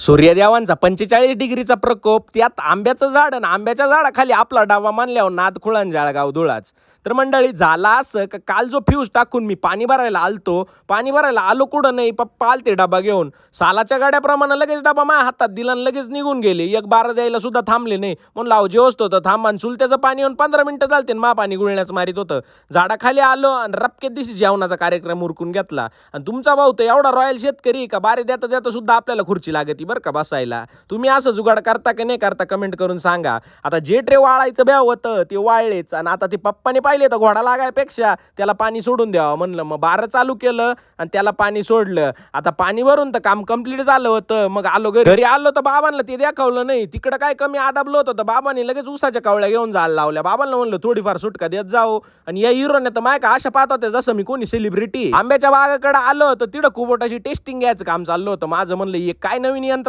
सूर्यदेवांचा 45 डिग्रीचा प्रकोप, त्यात आंब्याचं झाड आणि आंब्याच्या झाडाखाली आपला डाबा मानल्यावर नाद खुळण जाळगाव धुळाच. तर मंडळी झाला असं का काल जो फ्यूज टाकून मी पाणी भरायला आलो कुठं नाही, पप्पा आलते डबा घेऊन. सालाच्या गाड्याप्रमाणे लगेच डबा माझ्या हातात दिला आणि लगेच निघून गेले. एक बारा द्यायला सुद्धा थांबले नाही. म्हणलं अहो जेवस्त होतं थांबा, आणि चुलत्याचं पाणी येऊन 15 मिनिटं चालते मा पाणी गुळण्याचं मारित होतं. झाडाखाली आलो आणि रपक्यात दिवशी जेवणाचा कार्यक्रम उरकून घेतला. आणि तुमचा भाऊ तर एवढा रॉयल शेतकरी का बारे देता देता सुद्धा आपल्याला खुर्ची लागती बरं का बसायला. तुम्ही असं जुगाड करता की नाही करता कमेंट करून सांगा. आता जे ट्रे वाळायचं ब्याव होतं ते वाळलेच, आणि आता ते पप्पाने पाहिले तर घोडा लागायपेक्षा त्याला पाणी सोडून द्यावं म्हणलं. मग बारं चालू केलं आणि त्याला पाणी सोडलं. आता पाणी भरून तर काम कंप्लीट झालं होतं. मग आलो घरी आलो तर बाबांना ते दाखवलं नाही. तिकडं काय कमी आदाबलं होतं तर बाबांनी लगेच उसाच्या कावळ्या घेऊन जायला लावल्या. बाबांना म्हणलं थोडीफार सुटका देत जाऊ. आणि या हिरोने तर माय का अशा पाहत होते जसं मी कोणी सेलिब्रिटी. आंब्याच्या बागाकडे आलो तर तिकडं कुबोटाची टेस्टिंग घ्यायचं काम चाललं होतं माझं. म्हणलं हे काय नवीन यंत्र